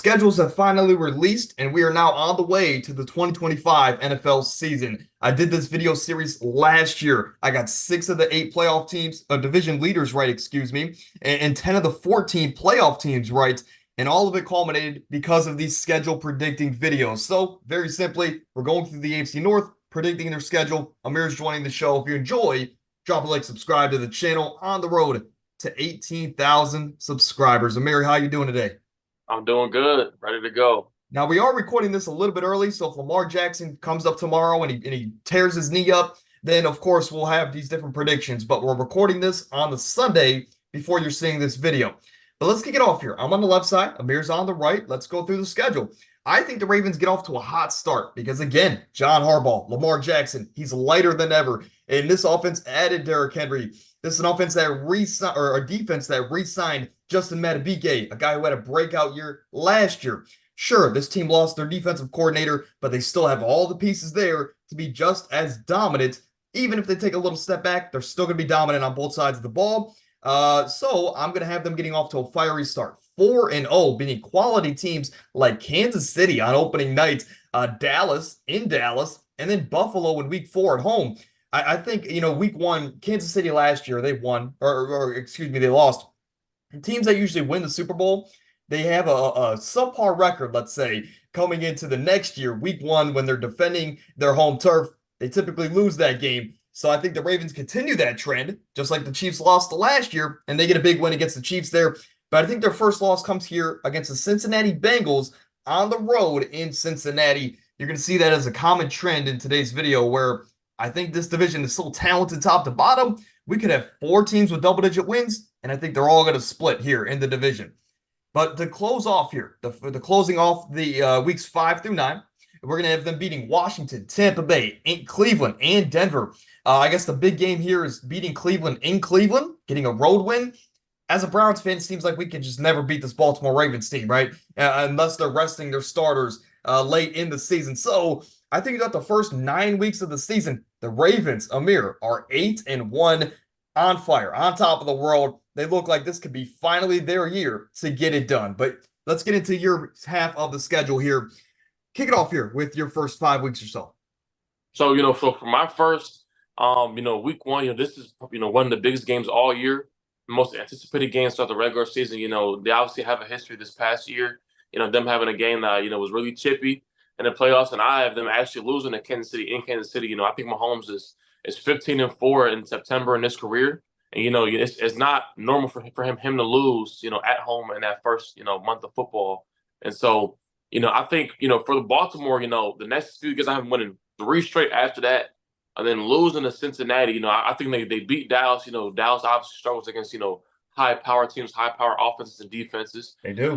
schedules have finally released, and we are now on the way to the 2025 NFL season. I did this video series last year. I got 6 of the 8 playoff teams, division leaders right, excuse me, and 10 of the 14 playoff teams right. And all of it culminated because of these schedule predicting videos. So, very simply, we're going through the AFC North, predicting their schedule. Amir's joining the show. If you enjoy, drop a like, subscribe to the channel. On the road to 18,000 subscribers. Amir, how you doing today? I'm doing good, ready to go. Now, we are recording this a little bit early, so if Lamar Jackson comes up tomorrow and he tears his knee up, then, of course, we'll have these different predictions. But we're recording this on the Sunday before you're seeing this video. But let's kick it off here. I'm on the left side. Amir's on the right. Let's go through the schedule. I think the Ravens get off to a hot start because, again, John Harbaugh, Lamar Jackson, he's lighter than ever. And this offense added Derrick Henry. This is an offense that a defense that re-signed Justin Madubuike, a guy who had a breakout year last year. Sure, this team lost their defensive coordinator, but they still have all the pieces there to be just as dominant. Even if they take a little step back, they're still going to be dominant on both sides of the ball. So I'm going to have them getting off to a fiery start. 4-0, beating quality teams like Kansas City on opening night, Dallas in Dallas, and then Buffalo in week 4 at home. I think, week 1, Kansas City last year, they won, or excuse me, they lost. Teams that usually win the Super Bowl, they have a subpar record, let's say, coming into the next year, week 1, when they're defending their home turf. They typically lose that game. So I think the Ravens continue that trend, just like the Chiefs lost last year, and they get a big win against the Chiefs there. But I think their first loss comes here against the Cincinnati Bengals on the road in Cincinnati. You're going to see that as a common trend in today's video, where I think this division is so talented top to bottom. We could have 4 teams with double-digit wins, and I think they're all going to split here in the division. But to close off here, the closing off the weeks 5 through 9, we're going to have them beating Washington, Tampa Bay, Cleveland, and Denver. I guess the big game here is beating Cleveland in Cleveland, getting a road win. As a Browns fan, it seems like we can just never beat this Baltimore Ravens team, right? Unless they're resting their starters late in the season. So I think about the first 9 weeks of the season, the Ravens, Amir, are 8-1, on fire, on top of the world. They look like this could be finally their year to get it done. But let's get into your half of the schedule here. Kick it off here with your first 5 weeks or so. So for my first, week 1, this is, one of the biggest games all year, the most anticipated games throughout the regular season. They obviously have a history this past year, them having a game that, was really chippy in the playoffs, and I have them actually losing to Kansas City in Kansas City. I think Mahomes is 15-4 in September in his career. And, it's not normal for him to lose, at home in that first, month of football. And so, I think, for the Baltimore, the next few games I have them winning 3 straight after that, and then losing to Cincinnati. I think they beat Dallas. Dallas obviously struggles against, high power teams, high power offenses and defenses. They do.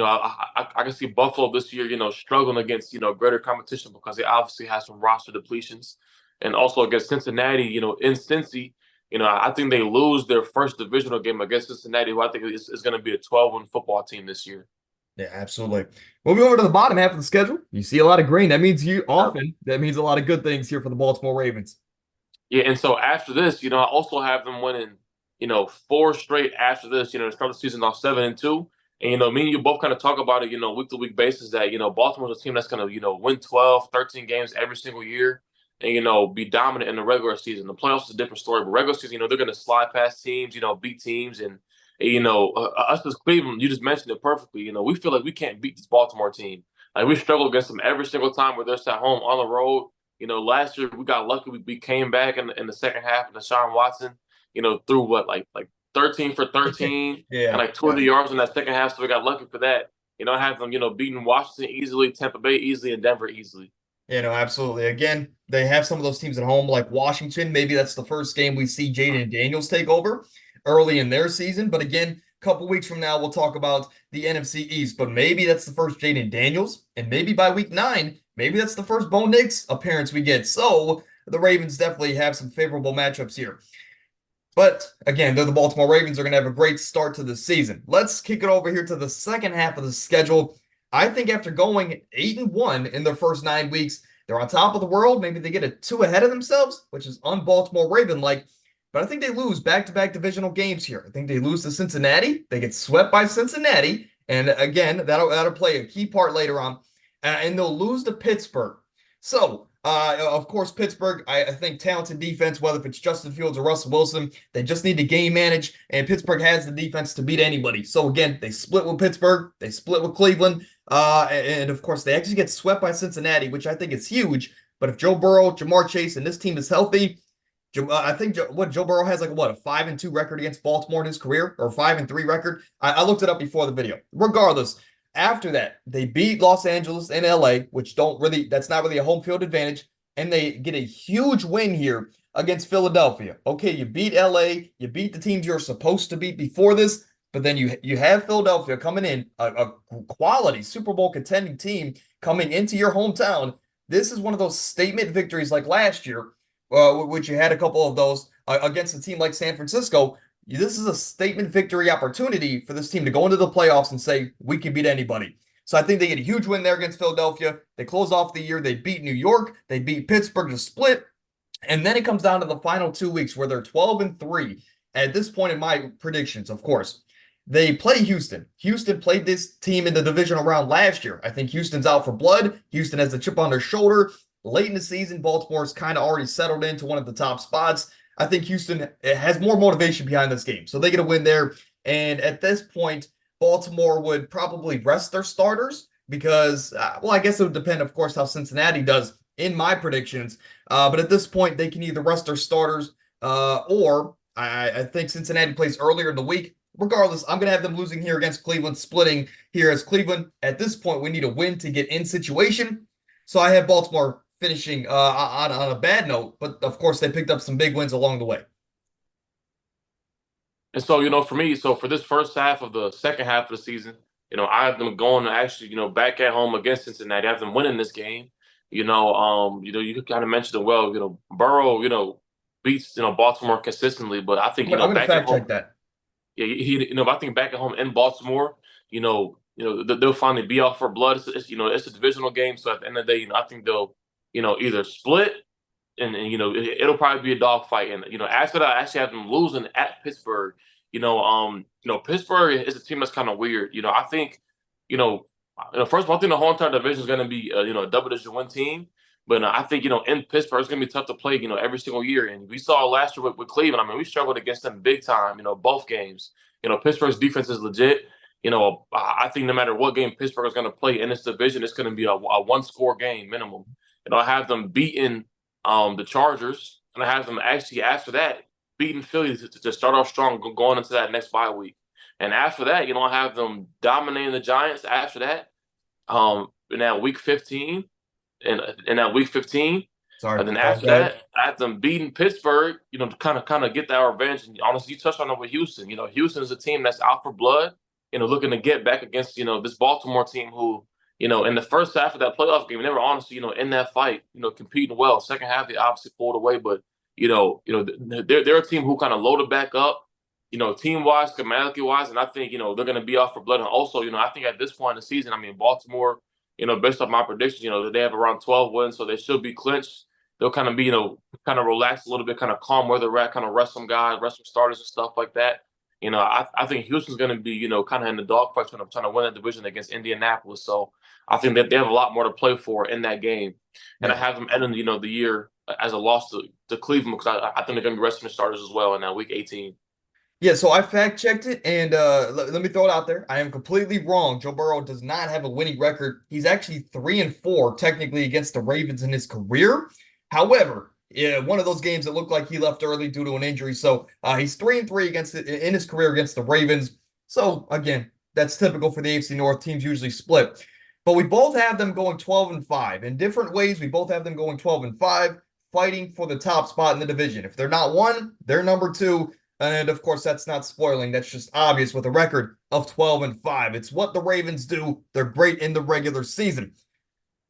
I can see Buffalo this year, struggling against, greater competition because they obviously have some roster depletions. And also against Cincinnati, in Cincy, I think they lose their first divisional game against Cincinnati, who I think is going to be a 12-win football team this year. Yeah, absolutely. Moving over to the bottom half of the schedule, you see a lot of green. That means that means a lot of good things here for the Baltimore Ravens. Yeah, and so after this, I also have them winning, 4 straight after this, to start the season off 7-2. And, me and you both kind of talk about it, week-to-week basis that, Baltimore's a team that's going to, win 12, 13 games every single year and, be dominant in the regular season. The playoffs is a different story, but regular season, they're going to slide past teams, beat teams. And, us as Cleveland, you just mentioned it perfectly. We feel like we can't beat this Baltimore team. Like, we struggle against them every single time, whether it's at home, on the road. Last year we got lucky. We came back in the second half, and Deshaun Watson, threw what, like 13 for 13 Yeah. and like 200 yards in that second half. So we got lucky for that. I have them, beating Washington easily, Tampa Bay easily, and Denver easily. Absolutely. Again, they have some of those teams at home, like Washington. Maybe that's the first game we see Jaden Daniels take over early in their season. But again, a couple weeks from now, we'll talk about the NFC East. But maybe that's the first Jaden Daniels. And maybe by week 9, maybe that's the first Bo Nix appearance we get. So the Ravens definitely have some favorable matchups here. But again, they're the Baltimore Ravens. Are going to have a great start to the season. Let's kick it over here to the second half of the schedule. I think after going 8-1 in their first 9 weeks, they're on top of the world. Maybe they get a 2 ahead of themselves, which is un-Baltimore Raven-like. But I think they lose back-to-back divisional games here. I think they lose to Cincinnati. They get swept by Cincinnati. And again, that'll play a key part later on. And they'll lose to Pittsburgh. So, of course, Pittsburgh, I think talented defense, whether if it's Justin Fields or Russell Wilson, they just need to game manage, and Pittsburgh has the defense to beat anybody. So, again, they split with Pittsburgh, they split with Cleveland, and of course, they actually get swept by Cincinnati, which I think is huge. But if Joe Burrow, Jamar Chase, and this team is healthy, I think Joe Burrow has like a 5-2 record against Baltimore in his career, or 5-3 record. I looked it up before the video. Regardless, after that, they beat Los Angeles and LA, which that's not really a home field advantage, and they get a huge win here against Philadelphia. Okay, you beat LA, you beat the teams you're supposed to beat before this, but then you have Philadelphia coming in, a quality Super Bowl contending team coming into your hometown. This is one of those statement victories like last year, which you had a couple of those against a team like San Francisco. This is a statement victory opportunity for this team to go into the playoffs and say, we can beat anybody. So I think they get a huge win there against Philadelphia. They close off the year. They beat New York. They beat Pittsburgh to split. And then it comes down to the final 2 weeks where they're 12-3. At this point in my predictions, of course, they play Houston. Houston played this team in the divisional round last year. I think Houston's out for blood. Houston has the chip on their shoulder. Late in the season, Baltimore's kind of already settled into one of the top spots. I think Houston has more motivation behind this game. So they get a win there. And at this point, Baltimore would probably rest their starters because, I guess it would depend, of course, how Cincinnati does in my predictions. But at this point, they can either rest their starters or I think Cincinnati plays earlier in the week. Regardless, I'm going to have them losing here against Cleveland, splitting here as Cleveland. At this point, we need a win to get in situation. So I have Baltimore finishing on a bad note, but of course they picked up some big wins along the way. And so, for me, so for this first half of the second half of the season, I have them going actually, back at home against Cincinnati. I have them winning this game. You kind of mentioned it well. Burrow, beats Baltimore consistently, but I think I'm going to back at fact home, check that. yeah, I think back at home in Baltimore, they'll finally be off for blood. It's a divisional game, so at the end of the day, I think they'll, either split and it'll probably be a dogfight. And after that, I actually have them losing at Pittsburgh. Pittsburgh is a team that's kind of weird. I think, first of all, I think the whole entire division is going to be a double-digit win team. But I think in Pittsburgh it's going to be tough to play every single year. And we saw last year with Cleveland. I mean, we struggled against them big time. Both games. Pittsburgh's defense is legit. I think no matter what game Pittsburgh is going to play in this division, it's going to be a one-score game minimum. I have them beating the Chargers, and I have them actually after that beating Philly to start off strong going into that next bye week. And after that, I have them dominating the Giants after that. In that week 15, in that week 15. Sorry. And then after that, I have them beating Pittsburgh, to kind of get that revenge. And honestly, you touched on it with Houston. Houston is a team that's out for blood, looking to get back against, this Baltimore team who, in the first half of that playoff game, they were honestly, in that fight, competing well. Second half, they obviously pulled away, but they're a team who kind of loaded back up, team-wise, schematically-wise, and I think, they're going to be off for blood. And also, I think at this point in the season, I mean, Baltimore, based on my predictions, they have around 12 wins, so they should be clinched. They'll kind of be, kind of relaxed a little bit, kind of calm where they're at, kind of rest some guys, rest some starters and stuff like that. I think Houston's going to be, kind of in the dogfight trying to win that division against Indianapolis. So I think that they have a lot more to play for in that game. And I have them ending, the year as a loss to Cleveland because I think they're going to be resting the starters as well in week 18. Yeah, so I fact-checked it, and let me throw it out there. I am completely wrong. Joe Burrow does not have a winning record. He's actually 3-4 technically against the Ravens in his career. However, one of those games that looked like he left early due to an injury. So he's 3-3 in his career against the Ravens. So again, that's typical for the AFC North. Teams usually split. But we both have them going 12-5. In different ways, we both have them going 12-5, fighting for the top spot in the division. If they're not one, they're number two. And of course, that's not spoiling. That's just obvious with a record of 12-5. It's what the Ravens do. They're great in the regular season.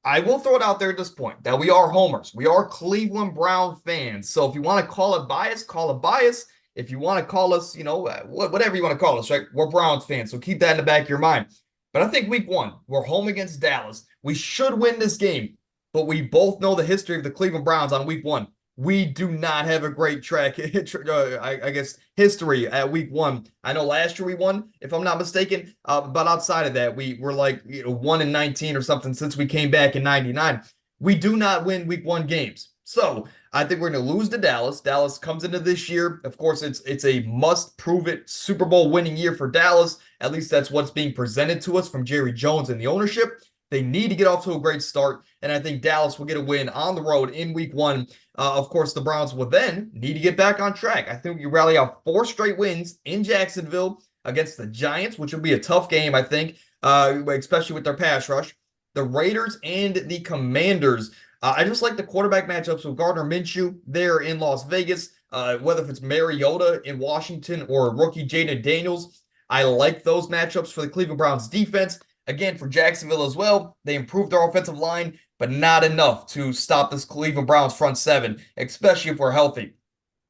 I will throw it out there at this point that we are homers. We are Cleveland Brown fans. So if you want to call it bias, call it bias. If you want to call us, whatever you want to call us, right? We're Browns fans. So keep that in the back of your mind. But I think week 1, we're home against Dallas. We should win this game. But we both know the history of the Cleveland Browns on week 1. we do not have a great track, I guess, history at week one. I know last year we won, if I'm not mistaken, but outside of that, we were like 1-19 or something since we came back in '99. We do not win week one games. So I think we're going to lose to Dallas. Dallas comes into this year. Of course, it's a must prove it Super Bowl winning year for Dallas. At least that's what's being presented to us from Jerry Jones and the ownership. They need to get off to a great start, and I think Dallas will get a win on the road in week one. Of course, the Browns will then need to get back on track. I think we rally out 4 straight wins in Jacksonville against the Giants, which will be a tough game, I think, especially with their pass rush. The Raiders and the Commanders. I just like the quarterback matchups with Gardner Minshew there in Las Vegas, whether if it's Mariota in Washington or rookie Jaden Daniels. I like those matchups for the Cleveland Browns defense. Again, for Jacksonville as well, they improved their offensive line, but not enough to stop this Cleveland Browns front seven, especially if we're healthy.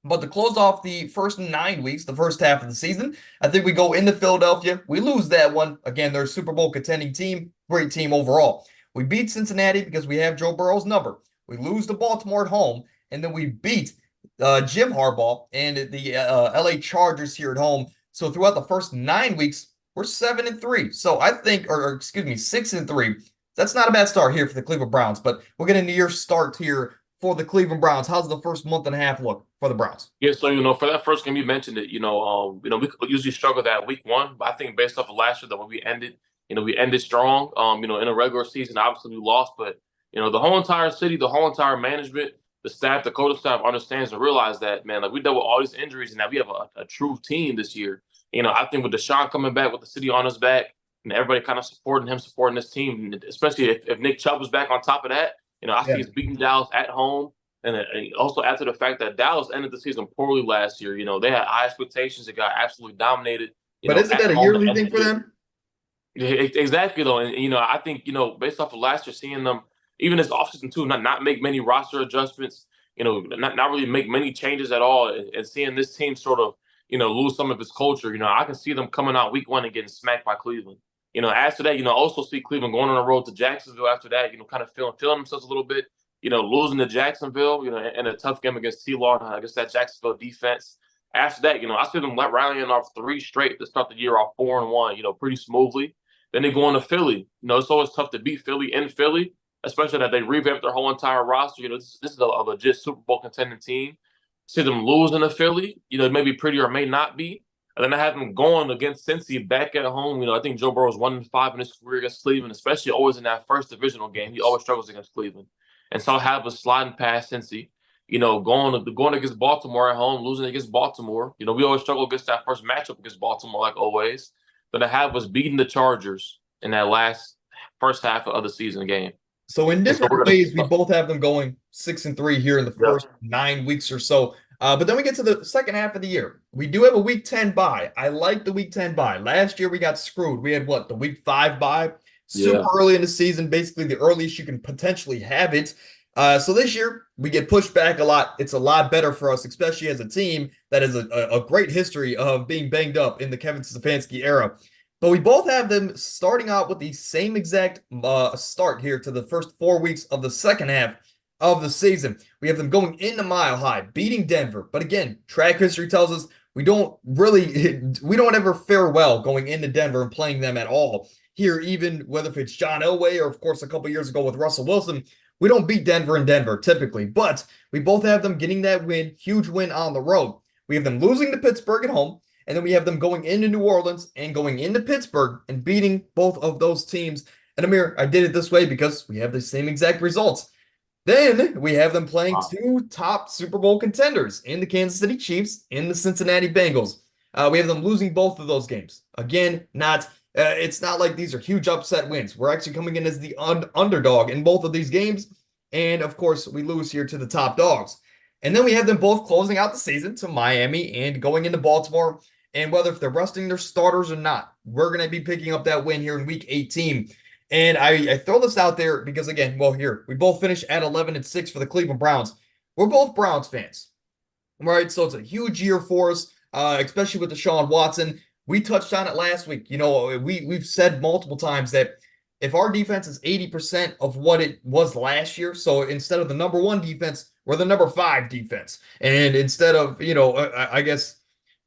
But to close off the first 9 weeks, the first half of the season, I think we go into Philadelphia. We lose that one. Again, they're a Super Bowl contending team, great team overall. We beat Cincinnati because we have Joe Burrow's number. We lose to Baltimore at home, and then we beat Jim Harbaugh and the LA Chargers here at home. So throughout the first 9 weeks, we're 7-3. So I think, or excuse me, 6-3. That's not a bad start here for the Cleveland Browns, but we'll get into your start here for the Cleveland Browns. How's the first month and a half look for the Browns? Yeah, so for that first game you mentioned it, we usually struggle that week one, but I think based off of last year that when we ended strong. In a regular season, obviously we lost, but the whole entire city, the whole entire management, the staff, the coaching staff understands and realize that, man, like we dealt with all these injuries and now we have a true team this year. I think with Deshaun coming back with the city on his back and everybody kind of supporting this team, especially if Nick Chubb was back on top of that, I think he's beating Dallas at home. And also after the fact that Dallas ended the season poorly last year, they had high expectations. It got absolutely dominated. But isn't that a yearly thing for them? Yeah, exactly though, and I think based off of last year, seeing them even this offseason too, not make many roster adjustments, not really make many changes at all, and seeing this team sort of lose some of its culture, I can see them coming out week one and getting smacked by Cleveland. After that, also see Cleveland going on the road to Jacksonville. After that, kind of feeling themselves a little bit. Losing to Jacksonville, in a tough game against T-Law, against that Jacksonville defense. After that, I see them rallying off 3 straight to start the year off 4-1, pretty smoothly. Then they go on to Philly. It's always tough to beat Philly in Philly, especially that they revamped their whole entire roster. This is a legit Super Bowl contending team. See them losing to Philly, it may be pretty or may not be. And then I have them going against Cincy back at home. I think Joe Burrow's 1-5 in his career against Cleveland, especially always in that first divisional game. He always struggles against Cleveland. And so I have us sliding past Cincy, going against Baltimore at home, losing against Baltimore. We always struggle against that first matchup against Baltimore, like always. But I have us beating the Chargers in that first half of the season game. So in different ways, we both have them going 6-3 here in the first 9 weeks or so. But then we get to the second half of the year. We do have a week 10 bye. I like the week 10 bye. Last year we got screwed. We had the week 5 bye? Super early in the season, basically the earliest you can potentially have it. So this year, we get pushed back a lot. It's a lot better for us, especially as a team that has a great history of being banged up in the Kevin Stefanski era. But we both have them starting out with the same exact start here to the first 4 weeks of the second half of the season. We have them going into Mile High, beating Denver. But again, track history tells us we don't ever fare well going into Denver and playing them at all. Here, even whether if it's John Elway or, of course, a couple years ago with Russell Wilson, we don't beat Denver in Denver typically, but we both have them getting that win, huge win on the road. We have them losing to Pittsburgh at home, and then we have them going into New Orleans and going into Pittsburgh and beating both of those teams. And Amir, I did it this way because we have the same exact results. Then we have them playing 2 top Super Bowl contenders in the Kansas City Chiefs and the Cincinnati Bengals. We have them losing both of those games. Again, it's not like these are huge upset wins. We're actually coming in as the underdog in both of these games. And, of course, we lose here to the top dogs. And then we have them both closing out the season to Miami and going into Baltimore. And whether if they're resting their starters or not, we're going to be picking up that win here in Week 18. And I throw this out there because, again, here, we both finished at 11-6 for the Cleveland Browns. We're both Browns fans, right? So it's a huge year for us, especially with Deshaun Watson. We touched on it last week. We've said multiple times that if our defense is 80% of what it was last year, so instead of the number one defense, we're the number five defense. And instead of, I guess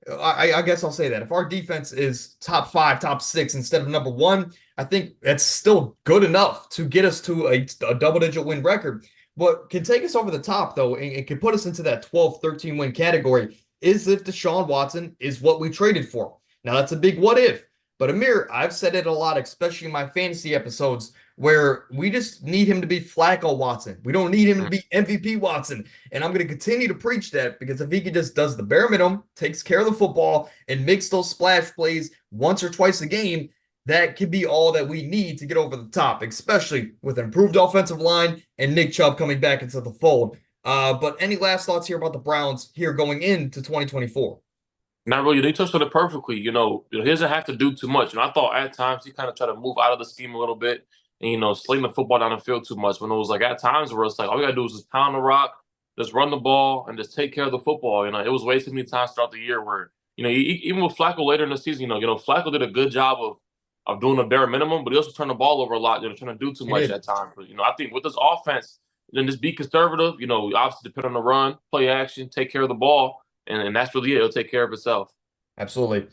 I'll say that if our defense is top five, top six instead of number one, I think that's still good enough to get us to a double-digit win record. What can take us over the top, though, and can put us into that 12, 13 win category is if Deshaun Watson is what we traded for. Now, that's a big what if. But Amir, I've said it a lot, especially in my fantasy episodes, where we just need him to be Flacco Watson. We don't need him to be MVP Watson. And I'm going to continue to preach that because if he just does the bare minimum, takes care of the football, and makes those splash plays once or twice a game, that could be all that we need to get over the top, especially with an improved offensive line and Nick Chubb coming back into the fold. But any last thoughts here about the Browns here going into 2024? Not really. They touched on it perfectly. He doesn't have to do too much. I thought at times he kind of tried to move out of the scheme a little bit and, sling the football down the field too much. When it was like at times where it's like all we got to do is just pound the rock, just run the ball, and just take care of the football. It was way too many times throughout the year where, even with Flacco later in the season, Flacco did a good job of doing the bare minimum, but he also turned the ball over a lot, trying to do too much at times. But, I think with this offense, then just be conservative, obviously depend on the run, play action, take care of the ball. And that's really it. It'll take care of itself. Absolutely.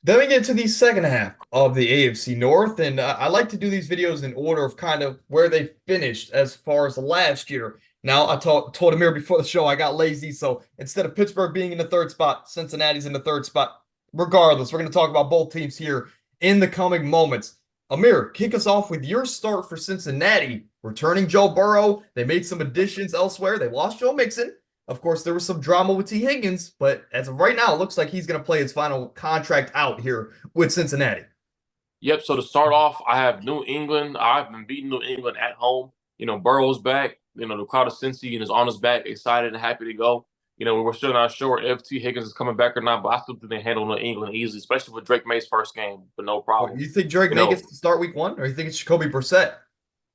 Then we get to the second half of the AFC North, and I like to do these videos in order of kind of where they finished as far as last year. Now, I told Amir before the show I got lazy, so instead of Pittsburgh being in the third spot, Cincinnati's in the third spot. Regardless, we're going to talk about both teams here in the coming moments. Amir, kick us off with your start for Cincinnati. Returning Joe Burrow. They made some additions elsewhere. They lost Joe Mixon. Of course, there was some drama with T. Higgins, but as of right now, it looks like he's going to play his final contract out here with Cincinnati. Yep. So to start off, I have New England. I've been beating New England at home. Burrow's back. The crowd of Cincy is on his back, excited and happy to go. We're still not sure if T. Higgins is coming back or not, but I still think they handle New England easily, especially with Drake May's first game, but no problem. You think Drake May gets to start week one, or you think it's Jacoby Brissett?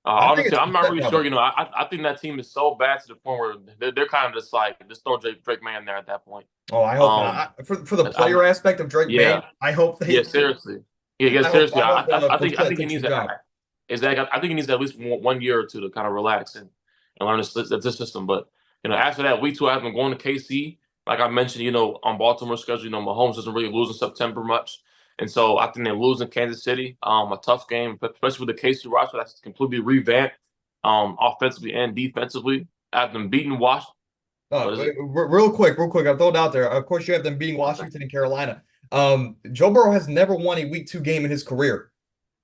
Honestly, I'm not really sure. I think that team is so bad to the point where they're kind of just like, just throw Drake May in there at that point. Oh, I hope not. For the player aspect of Drake May, I hope they. Yeah, seriously. Seriously. I think he needs that. Exactly. I think he needs at least 1 year or two to kind of relax and learn this system. But after that, week 2, I've been going to KC. Like I mentioned, on Baltimore's schedule, Mahomes doesn't really lose in September much. And so I think they lose in Kansas City. A tough game, especially with the KC roster that's completely revamped offensively and defensively. I've been beating Washington. Real quick, I'll throw it out there. Of course, you have them beating Washington and Carolina. Joe Burrow has never won a week 2 game in his career.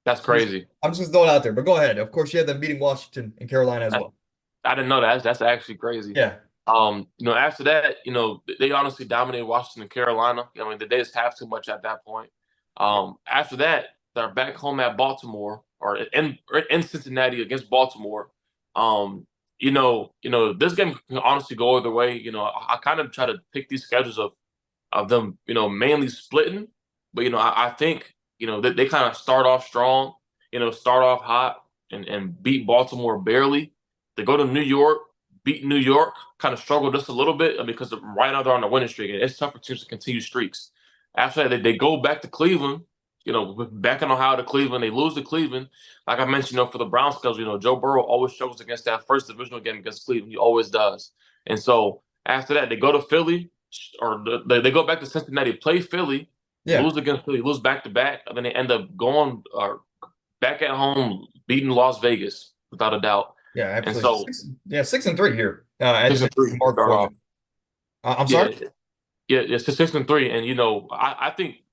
That's crazy. I'm just going to throw it out there, but go ahead. Of course, you have them beating Washington and Carolina as well. I didn't know that. That's actually crazy. Yeah. After that, they honestly dominated Washington and Carolina. They just have too much at that point. After that, they're back home at Baltimore or in Cincinnati against Baltimore. This game can honestly go either way. I kind of try to pick these schedules of them, mainly splitting. But, I think, they kind of start off strong, start off hot and beat Baltimore barely. They go to New York, beat New York, kind of struggle just a little bit because right now they're on a winning streak. And it's tough for teams to continue streaks. After that, they go back to Cleveland, back in Ohio to Cleveland. They lose to Cleveland. Like I mentioned, for the Browns schedule, Joe Burrow always struggles against that first divisional game against Cleveland. He always does. And so after that, they go to Philly, or they go back to Cincinnati, play Philly, lose against Philly, lose back-to-back, and then they end up going back at home, beating Las Vegas, without a doubt. Yeah, absolutely. And so, 6-3 here. 6-3. I'm sorry? Yeah, it's 6-3. And, I think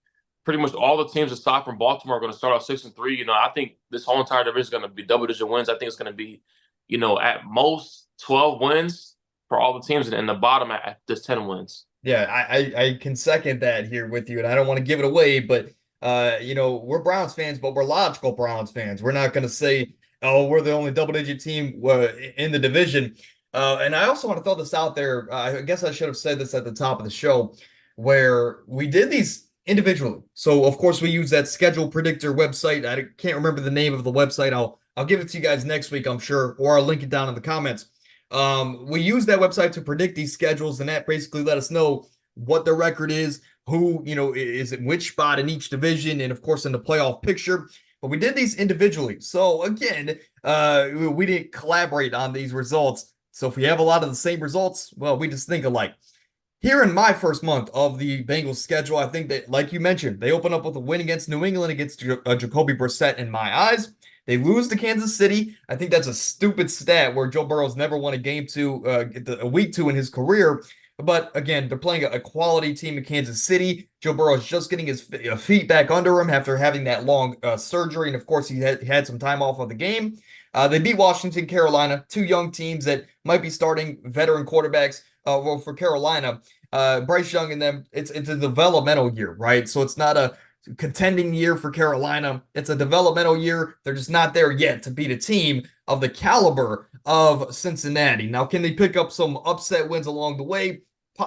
pretty much all the teams aside from Baltimore are going to start off 6-3. I think this whole entire division is going to be double-digit wins. I think it's going to be, at most 12 wins for all the teams, and the bottom at just 10 wins. Yeah, I can second that here with you, and I don't want to give it away, but, we're Browns fans, but we're logical Browns fans. We're not going to say, oh, we're the only double-digit team in the division. And I also want to throw this out there. I guess I should have said this at the top of the show, where we did these individually. So, of course, we use that schedule predictor website. I can't remember the name of the website. I'll give it to you guys next week, I'm sure, or I'll link it down in the comments. We use that website to predict these schedules, and that basically let us know what the record is, who, is in which spot in each division, and, of course, in the playoff picture. but we did these individually. So again, we didn't collaborate on these results. So if we have a lot of the same results, well, we just think alike. Here in my first month of the Bengals schedule, I think that, like you mentioned, they open up with a win against New England against Jacoby Brissett in my eyes. They lose to Kansas City. I think that's a stupid stat where Joe Burrow's never won a game a week two in his career. But again, they're playing a quality team in Kansas City. Joe Burrow's just getting his feet back under him after having that long surgery. And of course, he had some time off of the game. They beat Washington, Carolina, two young teams that might be starting veteran quarterbacks. Well, for Carolina, Bryce Young and them, it's a developmental year, right? So it's not a contending year for Carolina. It's a developmental year. They're just not there yet to beat a team of the caliber of Cincinnati. Now, can they pick up some upset wins along the way?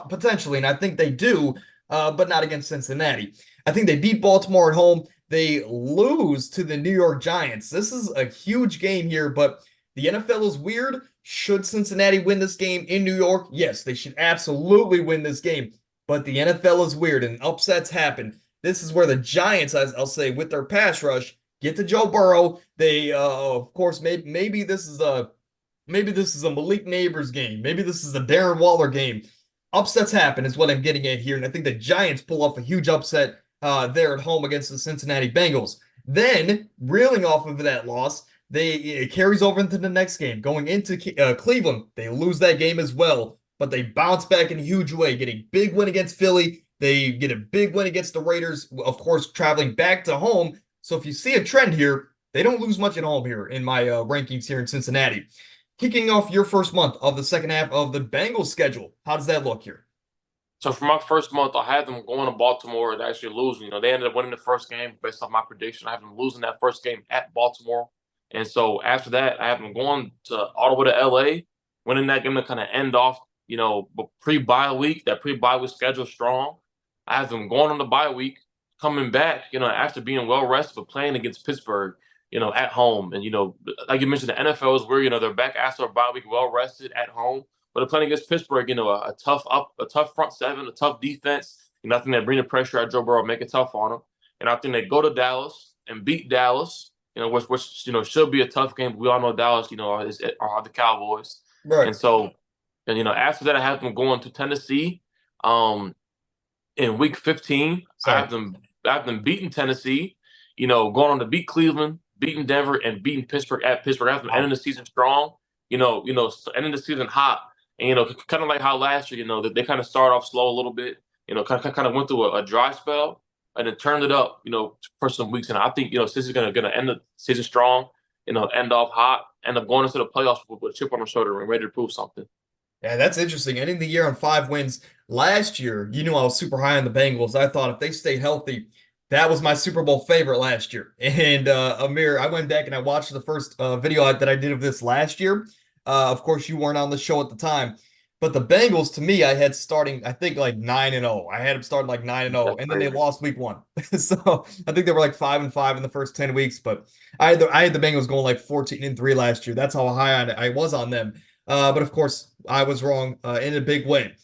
Potentially, and I think they do, but not against Cincinnati. I think they beat Baltimore at home. They lose to the New York Giants. This is a huge game here, but the NFL is weird. Should Cincinnati win this game in New York? Yes, they should absolutely win this game. But the NFL is weird and upsets happen. This is where the Giants, I'll say, with their pass rush, get to Joe Burrow. They, of course, maybe this is a Malik Neighbors game. Maybe this is a Darren Waller game. Upsets happen is what I'm getting at here, and I think the Giants pull off a huge upset there at home against the Cincinnati Bengals. Then, reeling off of that loss, it carries over into the next game. Going into Cleveland, they lose that game as well, but they bounce back in a huge way, get a big win against Philly. They get a big win against the Raiders, of course, traveling back to home. So if you see a trend here, they don't lose much at home here in my rankings here in Cincinnati. Kicking off your first month of the second half of the Bengals schedule, how does that look here? So for my first month, I had them going to Baltimore and actually losing. They ended up winning the first game based on my prediction. I have them losing that first game at Baltimore. And so after that, I have them going all the way to LA, winning that game to kind of end off, pre-bye week, that pre-bye week schedule strong. I have them going on the bye week, coming back, after being well rested, but playing against Pittsburgh, at home. And, like you mentioned, the NFL is where, they're back after a bye week, well rested at home. But they're playing against Pittsburgh, a tough front seven, a tough defense. I think they bring the pressure at Joe Burrow, make it tough on him. And I think they go to Dallas and beat Dallas, which should be a tough game. We all know Dallas, are the Cowboys. Right. And so, after that, I have them going to Tennessee. In week 15, I have them beating Tennessee, going on to beat Cleveland, beating Denver, and beating Pittsburgh at Pittsburgh. I have them ending the season strong, ending the season hot. And, kind of like how last year, they kind of started off slow a little bit, kind of went through a dry spell and then turned it up, for some weeks. And I think, since it's going to end the season strong, end off hot, end up going into the playoffs with a chip on their shoulder and ready to prove something. Yeah, that's interesting. Ending the year on 5 wins. Last year, I was super high on the Bengals. I thought if they stayed healthy, that was my Super Bowl favorite last year. And Amir, I went back and I watched the first video that I did of this last year. Of course, you weren't on the show at the time. But the Bengals, to me, I had starting, I think, like 9-0. I had them starting like 9-0, and then they lost week 1. So I think they were like 5-5 in the first 10 weeks. But I had the Bengals going like 14-3 last year. That's how high I was on them. But of course, I was wrong in a big way.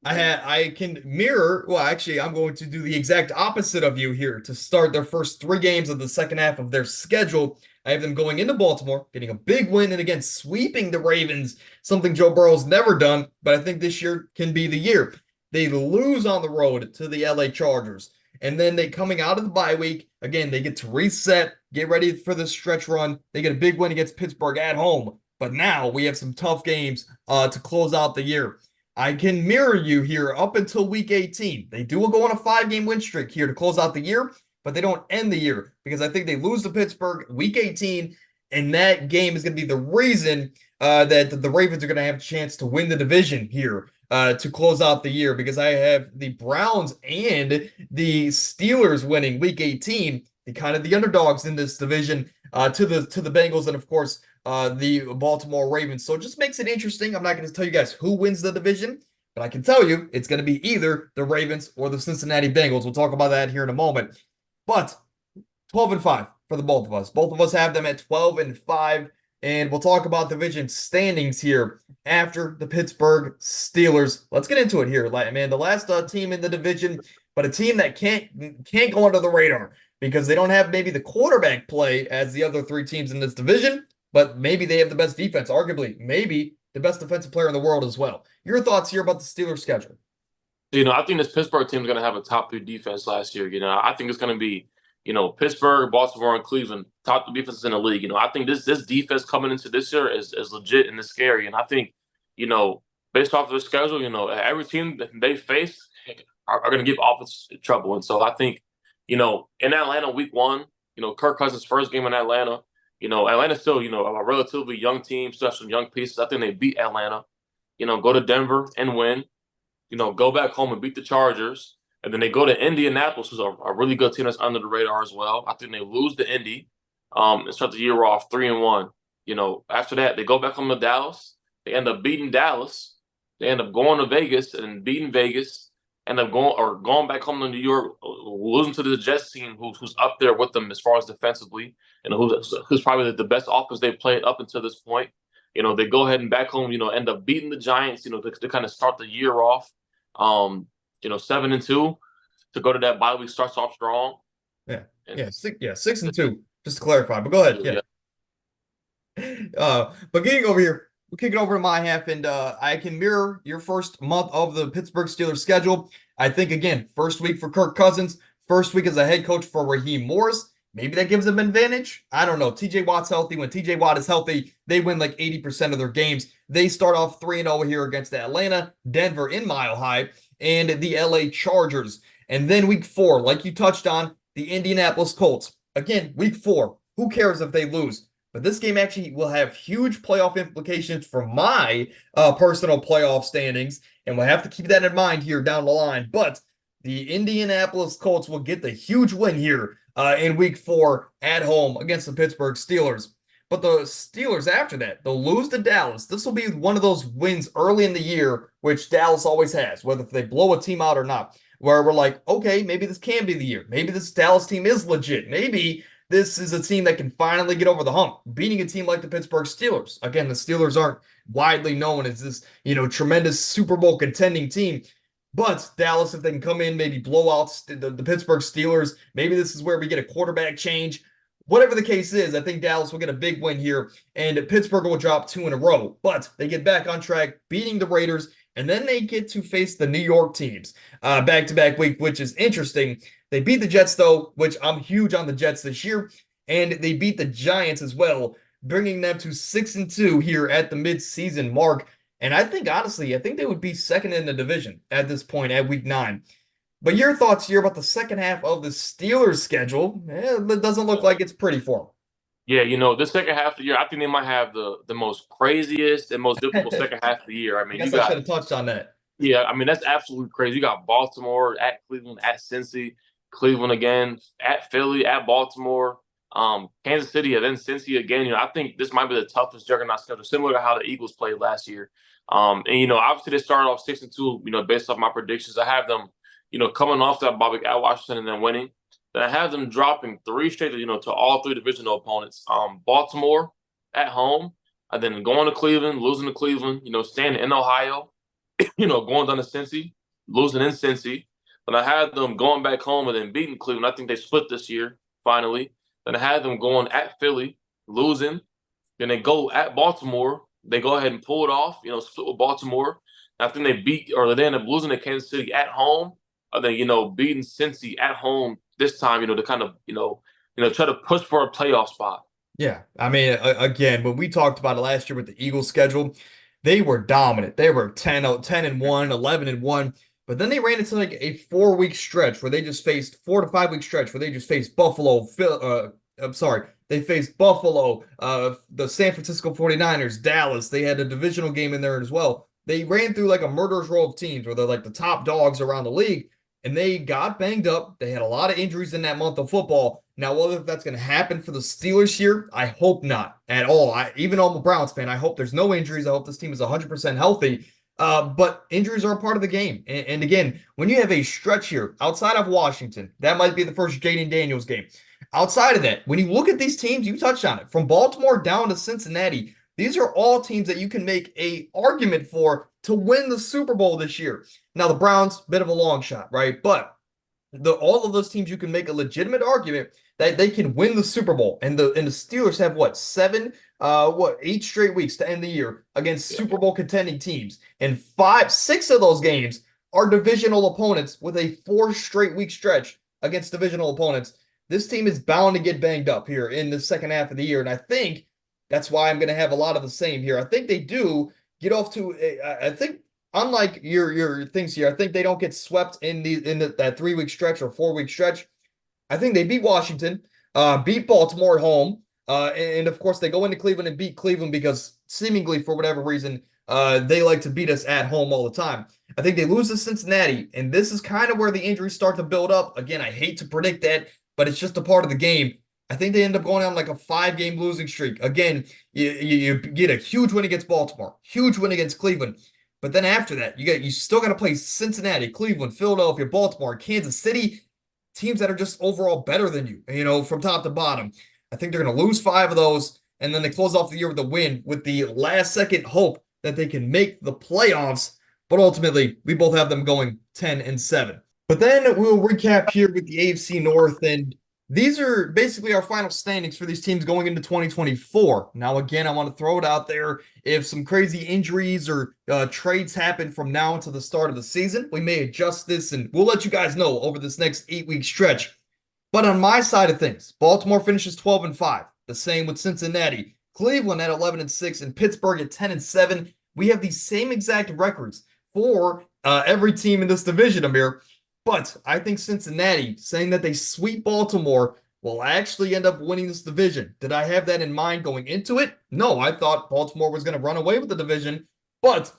I can mirror. Well, actually, I'm going to do the exact opposite of you here to start their first 3 games of the second half of their schedule. I have them going into Baltimore, getting a big win, and again, sweeping the Ravens, something Joe Burrow's never done, but I think this year can be the year. They lose on the road to the LA Chargers, and then they coming out of the bye week, again, they get to reset, get ready for the stretch run. They get a big win against Pittsburgh at home, but now we have some tough games to close out the year. I can mirror you here up until week 18. They do go on a 5-game win streak here to close out the year, but they don't end the year because I think they lose to Pittsburgh week 18, and that game is going to be the reason that the Ravens are going to have a chance to win the division here to close out the year, because I have the Browns and the Steelers winning week 18, the underdogs in this division to the Bengals and, of course, the Baltimore Ravens. So it just makes it interesting. I'm not going to tell you guys who wins the division, but I can tell you it's going to be either the Ravens or the Cincinnati Bengals. We'll talk about that here in a moment. But 12-5 for the both of us. Both of us have them at 12-5, and we'll talk about division standings here after the Pittsburgh Steelers. Let's get into it here, man. The last team in the division, but a team that can't go under the radar. because they don't have maybe the quarterback play as the other three teams in this division, but maybe they have the best defense, arguably, maybe the best defensive player in the world as well. Your thoughts here about the Steelers' schedule? I think this Pittsburgh team is going to have a top three defense last year. I think it's going to be, Pittsburgh, Baltimore, and Cleveland, top three defenses in the league. I think this defense coming into this year is legit and it's scary. And I think, you know, based off of the schedule, every team that they face are going to give offense trouble. And so I think, in Atlanta week one, Kirk Cousins' first game in Atlanta, Atlanta's still, a relatively young team, still have some young pieces. I think they beat Atlanta, go to Denver and win, go back home and beat the Chargers. And then they go to Indianapolis, who's a really good team that's under the radar as well. I think they lose to Indy and start the year off 3-1. After that, they go back home to Dallas. They end up beating Dallas. They end up going to Vegas and beating Vegas. End up going back home to New York, losing to the Jets team, who's up there with them as far as defensively, and who's probably the best offense they've played up until this point. They go ahead and back home, end up beating the Giants, to kind of start the year off. 7-2 to go to that bye week starts off strong. Yeah, 6-2. Just to clarify, but go ahead. Yeah. But getting over here, we'll kick it over to my half, and I can mirror your first month of the Pittsburgh Steelers schedule. I think again, first week for Kirk Cousins, first week as a head coach for Raheem Morris. Maybe that gives them an advantage. I don't know. TJ Watt's healthy. When TJ Watt is healthy, they win like 80% of their games. They start off 3-0 here against Atlanta, Denver in Mile High, and the LA Chargers. And then week 4, like you touched on, the Indianapolis Colts. Again, week 4. Who cares if they lose? But this game actually will have huge playoff implications for my personal playoff standings, and we'll have to keep that in mind here down the line. But the Indianapolis Colts will get the huge win here in week 4 at home against the Pittsburgh Steelers. But the Steelers after that, they'll lose to Dallas. This will be one of those wins early in the year, which Dallas always has, whether they blow a team out or not, where we're like, okay, maybe this can be the year. Maybe this Dallas team is legit. Maybe this is a team that can finally get over the hump, beating a team like the Pittsburgh Steelers. Again, the Steelers aren't widely known as this, tremendous Super Bowl contending team. But Dallas, if they can come in, maybe blow out the Pittsburgh Steelers, maybe this is where we get a quarterback change. Whatever the case is, I think Dallas will get a big win here, and Pittsburgh will drop 2 in a row. But they get back on track, beating the Raiders, and then they get to face the New York teams back-to-back week, which is interesting. They beat the Jets, though, which I'm huge on the Jets this year, and they beat the Giants as well, bringing them to 6-2 here at the midseason mark. And I think, honestly, they would be second in the division at this point at week 9. But your thoughts here about the second half of the Steelers' schedule? It doesn't look like it's pretty for them. Yeah, the second half of the year, I think they might have the most craziest and most difficult second half of the year. I guess I should have touched on that. Yeah, that's absolutely crazy. You got Baltimore at Cleveland, at Cincy, Cleveland again, at Philly, at Baltimore, Kansas City, and then Cincy again. I think this might be the toughest juggernaut schedule, similar to how the Eagles played last year. And obviously they started off 6-2. Based off my predictions, I have them, coming off that bye week at Washington and then winning. Then I have them dropping 3 straight, to all 3 divisional opponents. Baltimore at home, and then going to Cleveland, losing to Cleveland. Staying in Ohio, going down to Cincy, losing in Cincy. Then I had them going back home and then beating Cleveland. I think they split this year finally. Then I had them going at Philly, losing. Then they go at Baltimore. They go ahead and pull it off, split with Baltimore. I think they end up losing to Kansas City at home. And then, beating Cincy at home this time, to kind of, try to push for a playoff spot. Yeah. Again, when we talked about it last year with the Eagles schedule, they were dominant. They were 10-1, 11-1. But then they ran into like a 4-week stretch where they just faced 4 to 5 week stretch where they just faced Buffalo. They faced Buffalo, the San Francisco 49ers, Dallas. They had a divisional game in there as well. They ran through like a murderer's row of teams where they're like the top dogs around the league, and they got banged up. They had a lot of injuries in that month of football. Now, whether that's going to happen for the Steelers here, I hope not at all. Even though I'm a Browns fan, I hope there's no injuries. I hope this team is 100% healthy. But injuries are a part of the game. And again, when you have a stretch here outside of Washington, that might be the first Jaden Daniels game. Outside of that, when you look at these teams, you touched on it, from Baltimore down to Cincinnati, these are all teams that you can make a argument for to win the Super Bowl this year. Now, the Browns, bit of a long shot, right? But all of those teams, you can make a legitimate argument that they can win the Super Bowl. And the Steelers have what, eight straight weeks to end the year against Yeah. Super Bowl contending teams. And six of those games are divisional opponents with a 4 straight week stretch against divisional opponents. This team is bound to get banged up here in the second half of the year. And I think that's why I'm going to have a lot of the same here. I think they do get off to, I think, unlike your things here, I think they don't get swept that 3 week stretch or 4 week stretch. I think they beat Washington, beat Baltimore at home, and of course they go into Cleveland and beat Cleveland because seemingly for whatever reason they like to beat us at home all the time. I think they lose to Cincinnati, and this is kind of where the injuries start to build up. Again, I hate to predict that, but it's just a part of the game. I think they end up going on like a 5-game losing streak. Again, you get a huge win against Baltimore, huge win against Cleveland. But then after that, you still got to play Cincinnati, Cleveland, Philadelphia, Baltimore, Kansas City, teams that are just overall better than you, from top to bottom. I think they're going to lose 5 of those, and then they close off the year with a win with the last-second hope that they can make the playoffs. But ultimately, we both have them going 10-7. But then we'll recap here with the AFC North, and these are basically our final standings for these teams going into 2024. Now, again, I want to throw it out there. If some crazy injuries or trades happen from now until the start of the season, we may adjust this, and we'll let you guys know over this next 8-week stretch. But on my side of things, Baltimore finishes 12-5. The same with Cincinnati, Cleveland at 11-6, and Pittsburgh at 10-7. We have the same exact records for every team in this division, Amir. But I think Cincinnati, saying that they sweep Baltimore, will actually end up winning this division. Did I have that in mind going into it? No, I thought Baltimore was going to run away with the division. But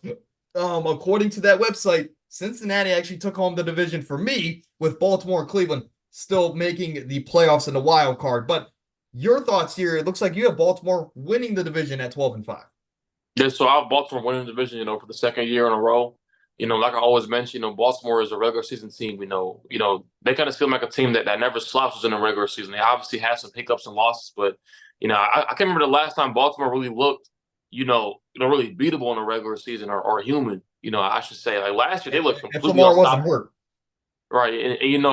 according to that website, Cincinnati actually took home the division for me, with Baltimore and Cleveland still making the playoffs in the wild card. But your thoughts here, it looks like you have Baltimore winning the division at 12-5. Yeah, so I have Baltimore winning the division, for the second year in a row. Like I always mention, Baltimore is a regular season team. They kind of feel like a team that never slouches in the regular season. They obviously have some hiccups and losses, but I can't remember the last time Baltimore really looked, really beatable in the regular season or human. I should say, like last year they looked If completely Lamar wasn't unstoppable. hurt. Right, and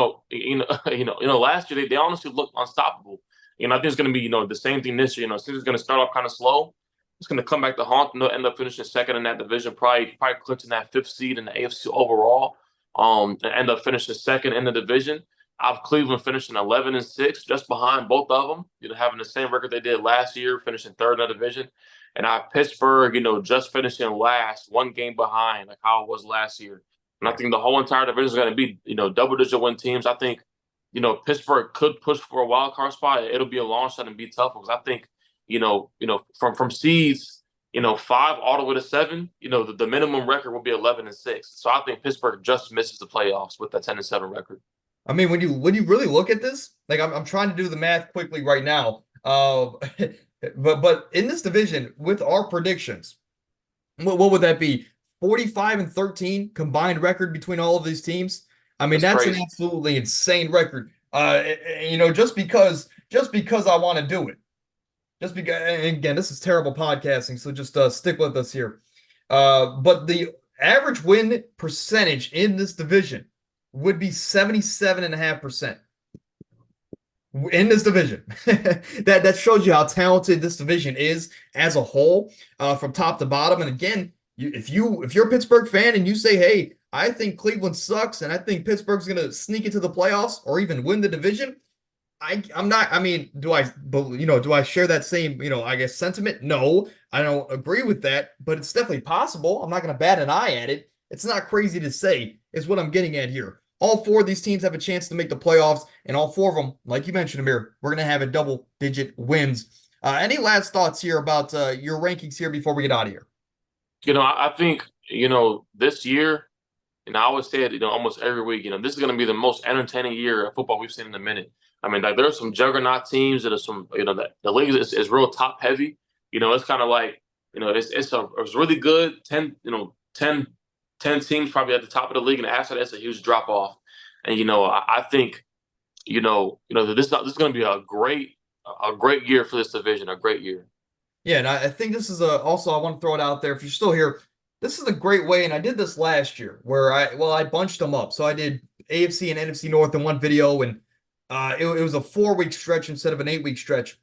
last year they honestly looked unstoppable. I think it's going to be the same thing this year. Since it's going to start off kind of slow, it's going to come back to haunt, and they'll end up finishing second in that division, probably clinching that 5th seed in the AFC overall. And end up finishing second in the division. I have Cleveland finishing 11-6, just behind both of them. Having the same record they did last year, finishing third in the division. And I have Pittsburgh, just finishing last, 1 game behind, like how it was last year. And I think the whole entire division is going to be, double-digit win teams. I think, Pittsburgh could push for a wild card spot. It'll be a long shot and be tough because I think, from seeds, 5 all the way to 7, the minimum record will be 11-6. So I think Pittsburgh just misses the playoffs with that 10-7 record. I mean, when you really look at this, like I'm trying to do the math quickly right now. But in this division, with our predictions, what would that be? 45-13 combined record between all of these teams. I mean, that's an absolutely insane record. Just because I want to do it. Just because, and again, this is terrible podcasting, so just stick with us here. But the average win percentage in this division would be 77.5% in this division. That shows you how talented this division is as a whole, from top to bottom. And again, if you're a Pittsburgh fan and you say, hey, I think Cleveland sucks and I think Pittsburgh's going to sneak into the playoffs or even win the division, I'm not. I mean, do I share that same, I guess sentiment? No, I don't agree with that, but it's definitely possible. I'm not going to bat an eye at it. It's not crazy to say, is what I'm getting at here. All 4 of these teams have a chance to make the playoffs, and all 4 of them, like you mentioned, Amir, we're going to have a double-digit wins. Any last thoughts here about your rankings here before we get out of here? I think, this year, and I always say it, almost every week, this is going to be the most entertaining year of football we've seen in a minute. I mean, like there are some juggernaut teams that are some, the league is real top heavy. It's kind of like, it's really good 10 teams probably at the top of the league, and after that's a huge drop off. And I think, this is going to be a great year for this division, a great year. Yeah, and I think this is also, I want to throw it out there if you're still here. This is a great way, and I did this last year where I bunched them up. So I did AFC and NFC North in one video, and it was a 4-week stretch instead of an 8-week stretch.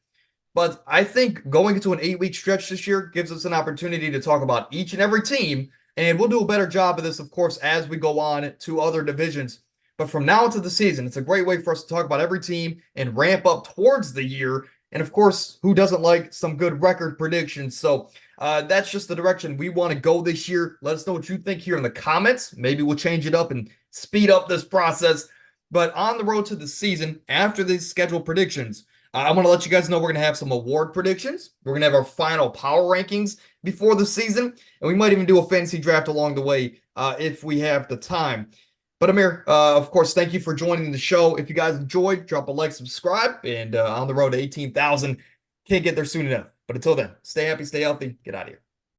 But I think going into an 8-week stretch this year gives us an opportunity to talk about each and every team. And we'll do a better job of this, of course, as we go on to other divisions. But from now into the season, it's a great way for us to talk about every team and ramp up towards the year. And of course, who doesn't like some good record predictions? So that's just the direction we want to go this year. Let us know what you think here in the comments. Maybe we'll change it up and speed up this process. But on the road to the season, after these scheduled predictions, I want to let you guys know we're going to have some award predictions. We're going to have our final power rankings before the season, and we might even do a fantasy draft along the way if we have the time. But Amir, of course, thank you for joining the show. If you guys enjoyed, drop a like, subscribe, and on the road to 18,000. Can't get there soon enough. But until then, stay happy, stay healthy, get out of here.